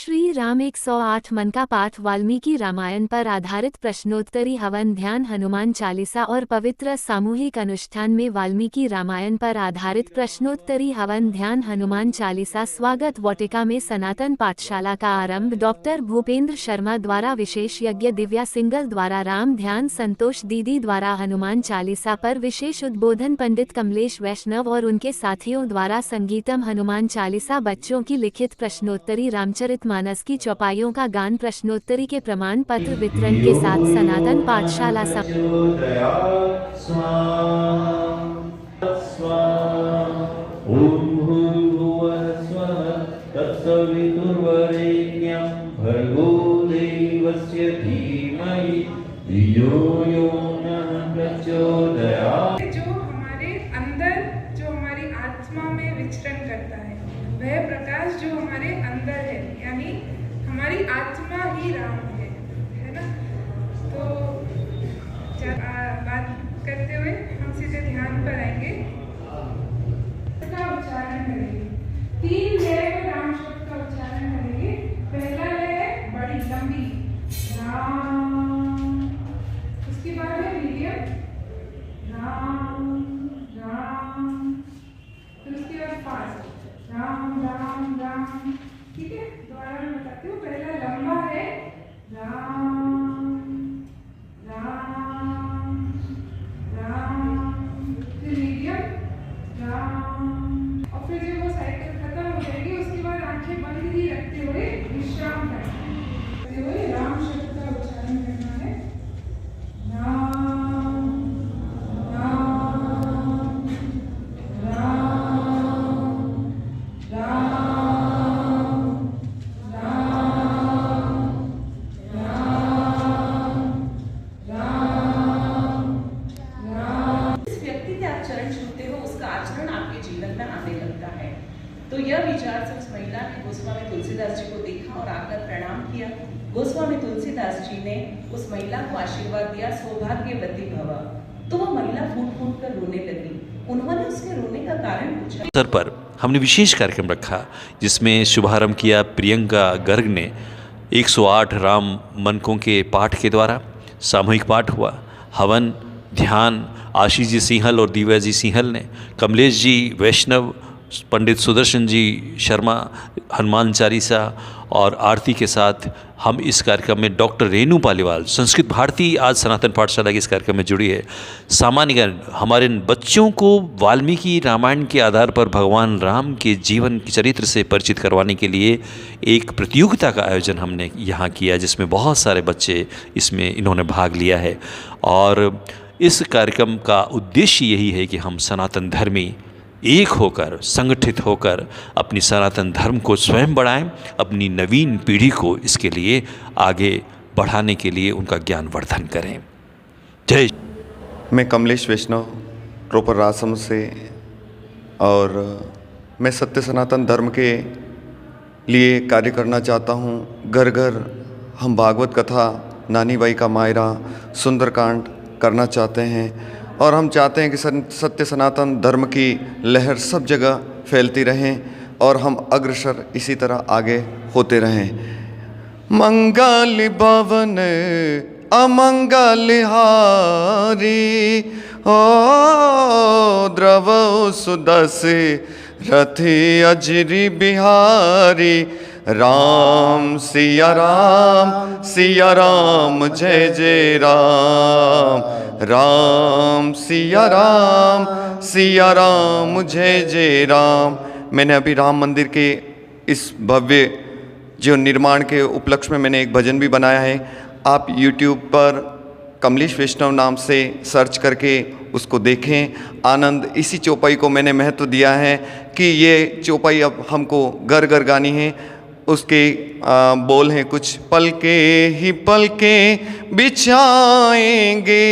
श्री राम 108 मन का पाठ वाल्मीकि रामायण पर आधारित प्रश्नोत्तरी हवन ध्यान हनुमान चालीसा और पवित्र सामूहिक अनुष्ठान में वाल्मीकि रामायण पर आधारित प्रश्नोत्तरी हवन ध्यान हनुमान चालीसा स्वागत वाटिका में सनातन पाठशाला का आरंभ डॉक्टर भूपेंद्र शर्मा द्वारा विशेष यज्ञ दिव्या सिंगल द्वारा राम ध्यान संतोष दीदी द्वारा हनुमान चालीसा पर विशेष उद्बोधन पंडित कमलेश वैष्णव और उनके साथियों द्वारा संगीतम हनुमान चालीसा बच्चों की लिखित प्रश्नोत्तरी रामचरितमानस की चौपाइयों का गान प्रश्नोत्तरी के प्रमाण पत्र वितरण के साथ सनातन पाठशाला विचरण करता है वह प्रकाश जो हमारे अंदर है, यानी हमारी आत्मा ही राम है ना। तो बात करते हुए हम सीधे ध्यान पर आएंगे, इसका उच्चारण करेंगे। 3 लय में राम शब्द का उच्चारण करेंगे। पहला लय है बड़ी लंबी राम, उसके बाद है मीडियम राम राम, फिर उसके बाद फास्ट राम राम राम। ठीक है, दोबारा मैं बताती हूँ। पहला लंबा है राम राम राम, फिर मीडियम राम, और फिर जब वो साइकिल खत्म हो जाएगी उसके बाद आंखें बंद ही रखते हुए विश्राम करते हुए राम शब्द का उच्चारण करना है। राम राम राम राम राम राम राम। जिस व्यक्ति के आप चरण छूते हो उसका आचरण आपके जीवन में आने लगता है। तो यह विचार से उस महिला ने गोस्वामी तुलसीदास जी को देखा और आकर प्रणाम किया। गोस्वामी तुलसीदास जी ने उस महिला को आशीर्वाद दिया, सौभाग्यवती भव। तो वो महिला फूट फूट कर रोने लगी। उन्होंने उसके रोने का कारण पूछा। अवसर पर हमने विशेष कार्यक्रम रखा जिसमें शुभारंभ किया प्रियंका गर्ग ने 108 राम मनकों के पाठ के द्वारा। सामूहिक पाठ हुआ, हवन ध्यान आशीष जी सिंहल और दिव्या जी सिंहल ने, कमलेश जी वैष्णव, पंडित सुदर्शन जी शर्मा हनुमान चालीसा और आरती के साथ हम इस कार्यक्रम में डॉक्टर रेणु पालीवाल संस्कृत भारती आज सनातन पाठशाला के इस कार्यक्रम में जुड़ी है। सामान्य ज्ञान हमारे बच्चों को वाल्मीकि रामायण के आधार पर भगवान राम के जीवन के चरित्र से परिचित करवाने के लिए एक प्रतियोगिता का आयोजन हमने यहाँ किया जिसमें बहुत सारे बच्चे इसमें इन्होंने भाग लिया है। और इस कार्यक्रम का उद्देश्य यही है कि हम सनातन धर्मी एक होकर संगठित होकर अपनी सनातन धर्म को स्वयं बढ़ाएं, अपनी नवीन पीढ़ी को इसके लिए आगे बढ़ाने के लिए उनका ज्ञानवर्धन करें। जय। मैं कमलेश वैष्णव प्रॉपर रासम से, और मैं सत्य सनातन धर्म के लिए कार्य करना चाहता हूँ। घर घर हम भागवत कथा, नानी बाई का मायरा, सुंदरकांड करना चाहते हैं और हम चाहते हैं कि सत्य सनातन धर्म की लहर सब जगह फैलती रहें और हम अग्रसर इसी तरह आगे होते रहें। मंगल भवन अमंगल हारी ओ द्रव सुदस रथि अजरी बिहारी। राम सिया राम जय जय राम, राम सिया राम जय जय राम। मैंने अभी राम मंदिर के इस भव्य जो निर्माण के उपलक्ष्य में मैंने एक भजन भी बनाया है। आप YouTube पर कमलेश वैष्णव नाम से सर्च करके उसको देखें। आनंद इसी चौपाई को मैंने महत्व दिया है कि ये चौपाई अब हमको घर घर गानी है। उसके बोल हैं कुछ, पलके ही पलके बिछाएंगे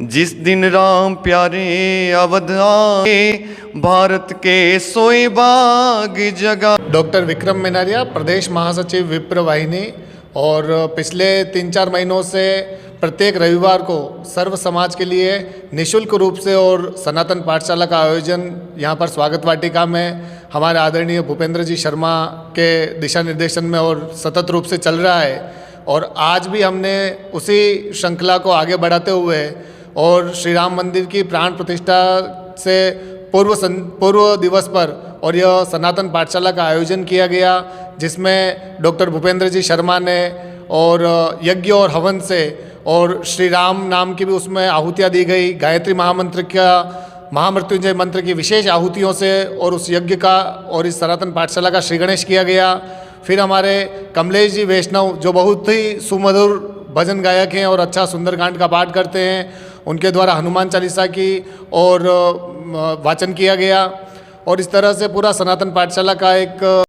जिस दिन राम प्यारे अवध आए, भारत के सोए बाग जगह। डॉक्टर विक्रम मेनारिया, प्रदेश महासचिव विप्र वाहिनी। और पिछले 3-4 महीनों से प्रत्येक रविवार को सर्व समाज के लिए निःशुल्क रूप से और सनातन पाठशाला का आयोजन यहाँ पर स्वागत वाटिका में हमारे आदरणीय भूपेंद्र जी शर्मा के दिशा निर्देशन में और सतत रूप से चल रहा है। और आज भी हमने उसी श्रृंखला को आगे बढ़ाते हुए और श्री राम मंदिर की प्राण प्रतिष्ठा से पूर्व दिवस पर और यह सनातन पाठशाला का आयोजन किया गया, जिसमें डॉक्टर भूपेंद्र जी शर्मा ने और यज्ञ और हवन से और श्री राम नाम की भी उसमें आहुतियाँ दी गई। गायत्री महामंत्र का महामृत्युंजय मंत्र की विशेष आहुतियों से और उस यज्ञ का और इस सनातन पाठशाला का श्री गणेश किया गया। फिर हमारे कमलेश जी वैष्णव जो बहुत ही सुमधुर भजन गायक हैं और अच्छा सुंदरकांड का पाठ करते हैं, उनके द्वारा हनुमान चालीसा की और वाचन किया गया। और इस तरह से पूरा सनातन पाठशाला का एक